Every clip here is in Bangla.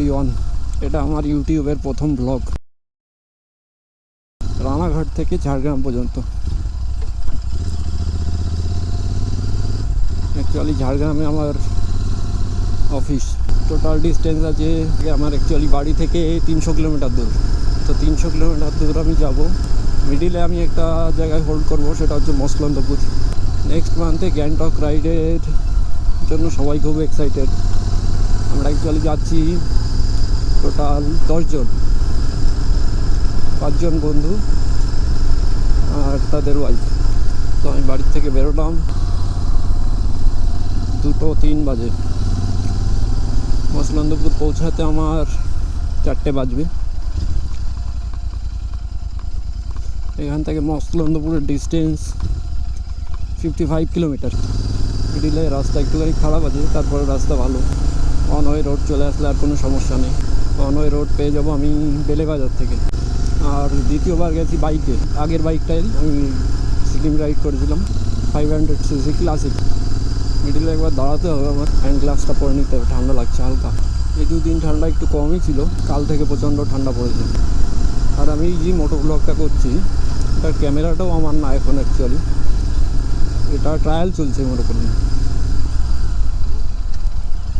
এভরিওয়ান, এটা আমার ইউটিউবের প্রথম ব্লগ। রানাঘাট থেকে ঝাড়গ্রাম পর্যন্ত। অ্যাকচুয়ালি ঝাড়গ্রামে আমার অফিস। টোটাল ডিস্টেন্স আছে আমার অ্যাকচুয়ালি বাড়ি থেকে 300 কিলোমিটার দূর। তো 300 কিলোমিটার দূর আমি যাব। মিডিলে আমি একটা জায়গায় হোল্ড করব, সেটা হচ্ছে মসলন্দপুর। নেক্সট মান্থে গ্যাংটক রাইডের জন্য সবাই খুব এক্সাইটেড। আমরা অ্যাকচুয়ালি যাচ্ছি টোটাল 10 জন, 5 জন বন্ধু আর তাদের ওয়াইফ। তো আমি বাড়ির থেকে বেরোলাম 2:03 বাজে। মসলন্দপুর পৌঁছাতে আমার 4টে বাজবে। এখান থেকে মসলন্দপুরের ডিস্টেন্স 55 কিলোমিটার। মিডিলে রাস্তা একটুখানি খারাপ আছে, তারপরে রাস্তা ভালো। ওয়ান ওয়ে রোড চলে আসলে আর কোনো সমস্যা নেই। ওয়ান ওয়ে রোড পেয়ে যাবো আমি বেলেবাজার থেকে। আর দ্বিতীয়বার গেছি বাইকে। আগের বাইকটাই আমি সিকিম রাইড করেছিলাম, 500cc ক্লাসিক। মিডিলে একবার দাঁড়াতে হবে, আমার হ্যান্ড গ্লাভসটা পরে নিতে হবে, ঠান্ডা লাগছে হালকা। এই 2 দিন ঠান্ডা একটু কমই ছিল, কাল থেকে প্রচণ্ড ঠান্ডা পড়েছে। আর আমি যে মোটো ব্লগটা করছি, এটার ক্যামেরাটাও আমার না এখন অ্যাকচুয়ালি, এটা ট্রায়াল চলছে মোটো করে।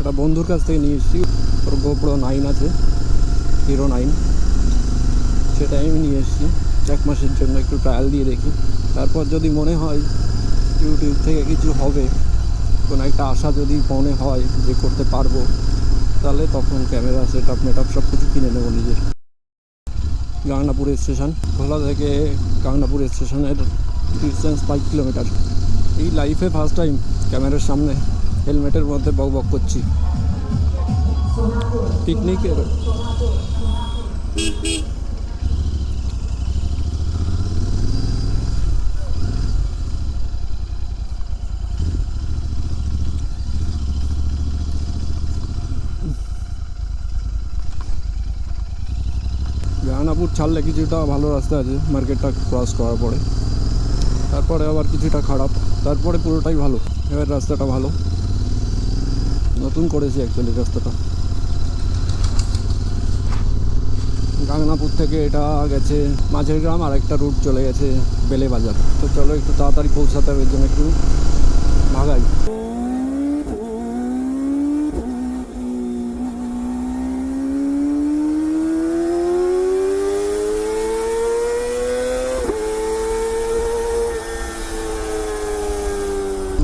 এটা বন্ধুর কাছ থেকে নিয়ে এসেছি। ওর GoPro 9 আছে, Hero 9, সেটাই আমি নিয়ে এসেছি 1 মাসের জন্য, একটু ট্রায়াল দিয়ে দেখি। তারপর যদি মনে হয় ইউটিউব থেকে কিছু হবে, কোনো একটা আশা যদি মনে হয় যে করতে পারবো, তাহলে তখন ক্যামেরা সেটআপ মেটআপ সব কিছু কিনে নেবো নিজের। গাংনাপুর স্টেশন, ভোলা থেকে গাংনাপুর স্টেশনের ডিস্টেন্স 5 কিলোমিটার। এই লাইফে ফার্স্ট টাইম ক্যামেরার সামনে হেলমেটের মধ্যে বক বক করছি। পিকনিকের গাংনাপুর ছাড়লে কিছুটা ভালো রাস্তা আছে মার্কেটটা ক্রস করার পরে, তারপরে আবার কিছুটা খারাপ, তারপরে পুরোটাই ভালো। এবার রাস্তাটা ভালো, নতুন করেছি অ্যাকচুয়ালি রাস্তাটা। গাংনাপুর থেকে এটা গেছে মাঝের গ্রাম, আর একটা রুট চলে গেছে বেলেবাজার। তো চলো একটু তাড়াতাড়ি পৌঁছাতে হবে, এর জন্য একটু ভাগাই।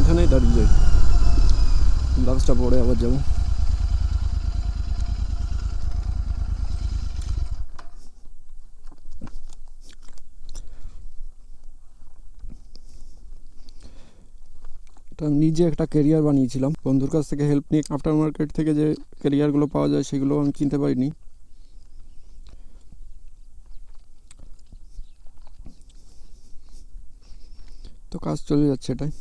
এখানেই দাঁড়িয়ে যাই, গ্লাভসটা পরে আবার যাবো। আমি নিজে একটা কেরিয়ার বানিয়েছিলাম, বন্ধুর কাছ থেকে হেল্প নিয়ে। আফটার মার্কেট থেকে যে কেরিয়ারগুলো পাওয়া যায় সেগুলো আমি কিনতে পারিনি। তো কাজ চলে যাচ্ছে এটাই।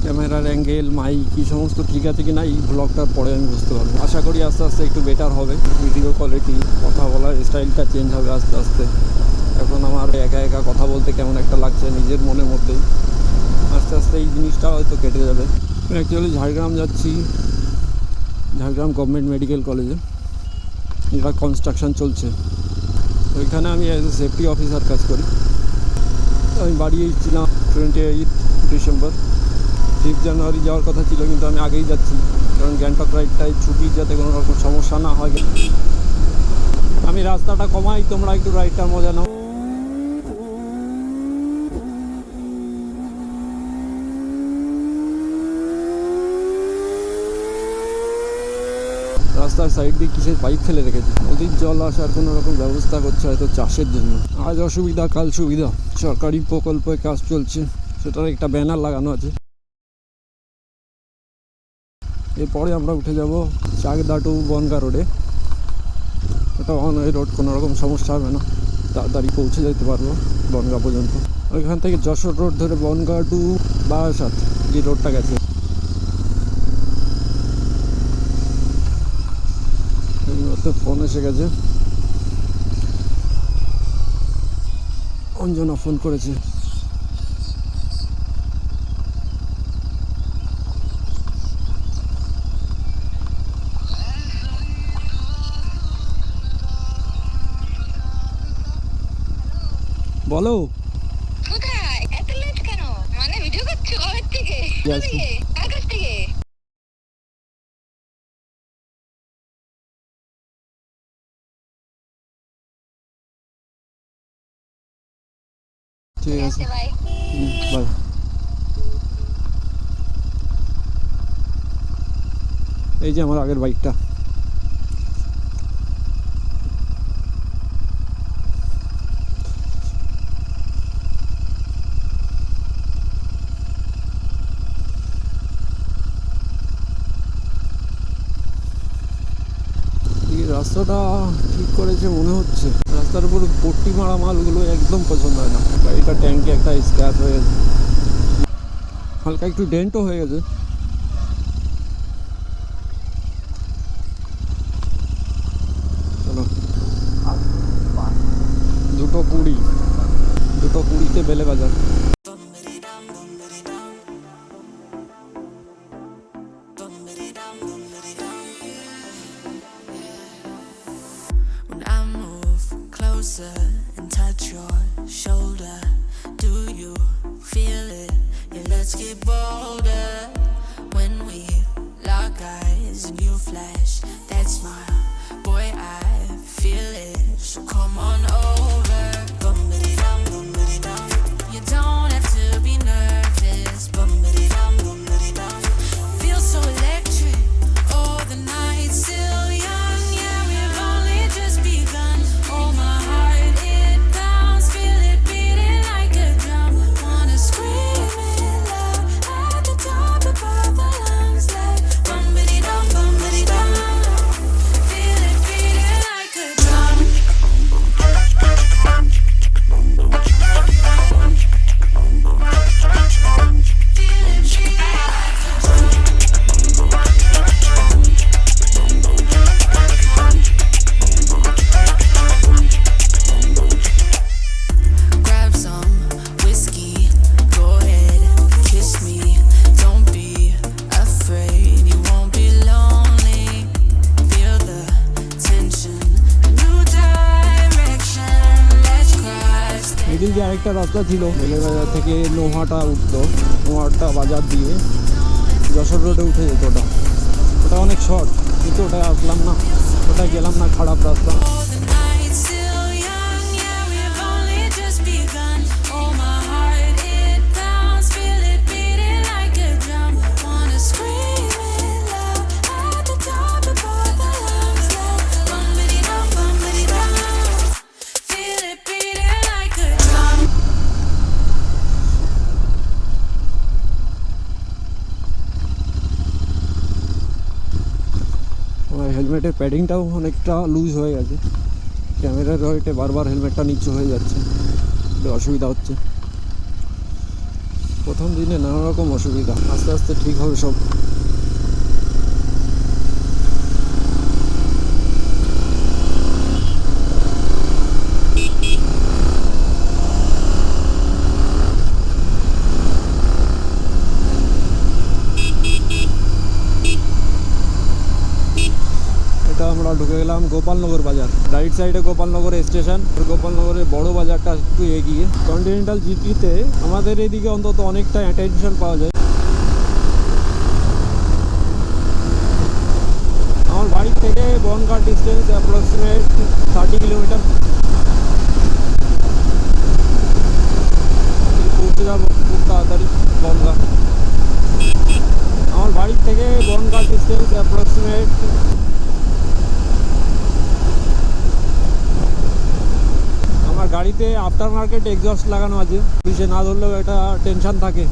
ক্যামেরার অ্যাঙ্গেল, মাইক কি সমস্ত ঠিক আছে কি না এই ব্লগটার পরে আমি বুঝতে পারবো। আশা করি আস্তে আস্তে একটু বেটার হবে ভিডিও কোয়ালিটি, কথা বলার স্টাইলটা চেঞ্জ হবে আস্তে আস্তে। এখন আমার একা একা কথা বলতে কেমন একটা লাগছে নিজের মনের মধ্যেই। আস্তে আস্তে এই জিনিসটা হয়তো কেটে যাবে। অ্যাকচুয়ালি ঝাড়গ্রাম যাচ্ছি, ঝাড়গ্রাম গভর্নমেন্ট মেডিকেল কলেজে। এটা কনস্ট্রাকশন চলছে, ওইখানে আমি অ্যাজ এ সেফটি অফিসার কাজ করি। আমি বাড়ি এসেছিলাম 28 ডিসেম্বর। 5 জানুয়ারি যাওয়ার কথা ছিল, কিন্তু আমি আগেই যাচ্ছি, কারণ গ্যাংটক রাইডটায় ছুটি যাতে কোনো রকম সমস্যা না হয়। আমি রাস্তাটা কমাই, তোমরা একটু রাইডটার মজা নাও। রাস্তার সাইড দিয়ে কিসের পাইপ ফেলে রেখেছে, নদীর জল আসার কোনো রকম ব্যবস্থা করছে হয়তো চাষের জন্য। আজ অসুবিধা কাল সুবিধা, সরকারি প্রকল্পে কাজ চলছে, সেটার একটা ব্যানার লাগানো আছে। এরপরে আমরা উঠে যাব চাকদা টু বনগা রোডে। এটা অন ওয়ে রোড, কোনো রকম সমস্যা হবে না, তাড়াতাড়ি পৌঁছে যেতে পারবো বনগা পর্যন্ত। ওইখান থেকে যশোর রোড ধরে বনগা টু বারাসাত যে রোডটা গেছে, এই মধ্যে ফোন এসে গেছে। অঞ্জনা ফোন করেছে। বলো কোথায় এত লেট কেন? মানে ভিডিও করছো কবে থেকে? Yes. আকাশ থেকে? ঠিক আছে, বাই। বাই। এই যে আমার আগের বাইকটা, এই রাস্তাটা ঠিক করেছে মনে হচ্ছে। রাস্তার উপর পট্টি মারা মালগুলো একদম পছন্দ হয় না। গাড়িটা ট্যাঙ্কে একটা স্ক্র্যাচ হয়ে গেছে, হালকা একটু ডেন্টও হয়ে গেছে। চলো 2:20, 2:20 বেলে বাজার। When I move closer and touch your shoulder, do you feel it? Yeah, let's get bolder. When we lock eyes and you flash that smile, boy, I feel it. So come on over. Bum-ba-dee-dum, bum-ba-dee-dum. You don't have to be nervous. Bum-ba-dee-dum, bum-ba-dee-dum. Feel so electric. Oh, the night's still young. Yeah, we've only just begun. Oh, my heart, it pounds. Feel it beating like a drum. Wanna scream it loud at the top of our lungs. Like bum-ba-dee-dum, bum-ba-dee-dum. Feel it beating like a drum. Feel it beating like a drum. Grab some whiskey, go ahead, kiss me. Don't be afraid, you won't be lonely. Feel the tension, new direction. Let's cross the এদিন যে আরেকটা রাস্তা ছিল বেলে বাজার থেকে নোহাটা উঠতো, নোহাটা বাজার দিয়ে যশোর রোডে উঠে যেত। ওটা অনেক শর্ট, কিন্তু ওটা আসলাম না, ওটা গেলাম না, খারাপ রাস্তা। Oh, the night's still young, yeah, we've only just begun. Oh, my heart, it pounds, feel it beating like a drum. Wanna scream it loud at the top of our lungs. Like bum-ba-dee-dum, bum-ba-dee-dum. Feel it beating like a drum. আমার হেলমেটের প্যাডিংটাও অনেকটা লুজ হয়ে গেছে, ক্যামেরার ওয়েটে বারবার হেলমেটটা নিচু হয়ে যাচ্ছে, একটু অসুবিধা হচ্ছে। প্রথম দিনে নানা রকম অসুবিধা, আস্তে আস্তে ঠিক হবে সব। এটা আমরা ঢুকে গেলাম গোপালনগর বাজার। রাইট সাইডে গোপালনগর স্টেশন, গোপালনগরের বড় বাজারটা একটু এগিয়ে। কন্টিনেন্টাল জিপিতে আমাদের এদিকে অন্তত অনেকটা অ্যাটেনশন পাওয়া যায়। আমার বাড়ি থেকে বনগাঁ ডিস্টেন্স অ্যাপ্রক্সিমেট 30 কিলোমিটার। পৌঁছে যাবো খুব তাড়াতাড়ি বনগাঁ। আমার বাড়ি থেকে বনগাঁ ডিস্টেন্স অ্যাপ্রক্সিমেট আমার গাড়িতে আফটার মার্কেট এক্সস্ট লাগানো আছে, পিছে না ধরলেও একটা টেনশন থাকে,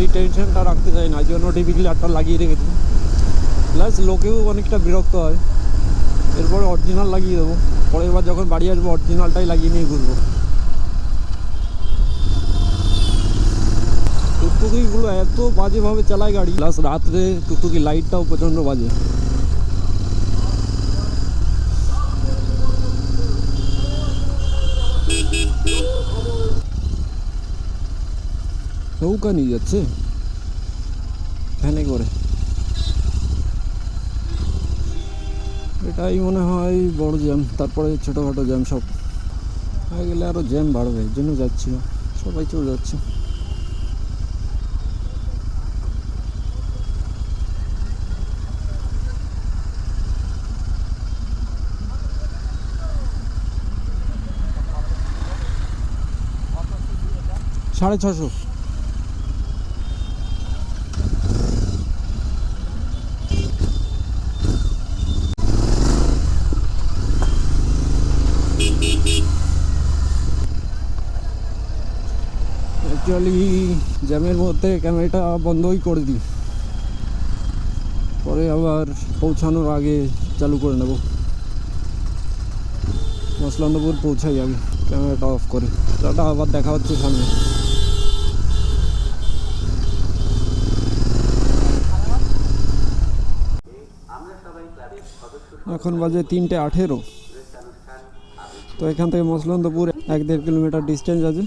এই টেনশনটা রাখতে চাই না, এই জন্য টিপিক্যালি একটা লাগিয়ে রেখেছি। প্লাস লোকেও অনেকটা বিরক্ত হয়, এরপরে অরিজিনাল লাগিয়ে দেবো। পরের বার যখন বাড়ি আসবো অরিজিনালটাই লাগিয়ে নিয়ে ঘুরবো। টুকটুকিগুলো এত বাজেভাবে চালায় গাড়ি, প্লাস রাত্রে টুকটুকি লাইটটাও প্রচণ্ড বাজে। নৌকা নিয়ে যাচ্ছে ভ্যানে করে। এটাই মনে হয় বড় জ্যাম, তারপরে ছোটোখাটো জ্যাম সব হয়ে গেলে আরও জ্যাম বাড়বে, এর জন্য যাচ্ছি না, সবাই চলে যাচ্ছে। $650। অ্যাকচুয়ালি জ্যামের মধ্যে ক্যামেরাটা বন্ধই করে দিই, পরে আবার পৌঁছানোর আগে চালু করে নেব। মসলান্দপুর পৌঁছাই আগে ক্যামেরাটা অফ করে, টাটা, আবার দেখা হচ্ছে সামনে। এখন বাজে 3:18। তো এখান থেকে মসলন্দপুর 1-1.5 কিলোমিটার ডিস্টেন্স আছে।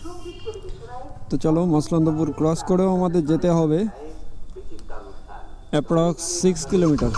তো চলো, মসলন্দপুর ক্রস করেও আমাদের যেতে হবে অ্যাপ্রক্স 6 কিলোমিটার।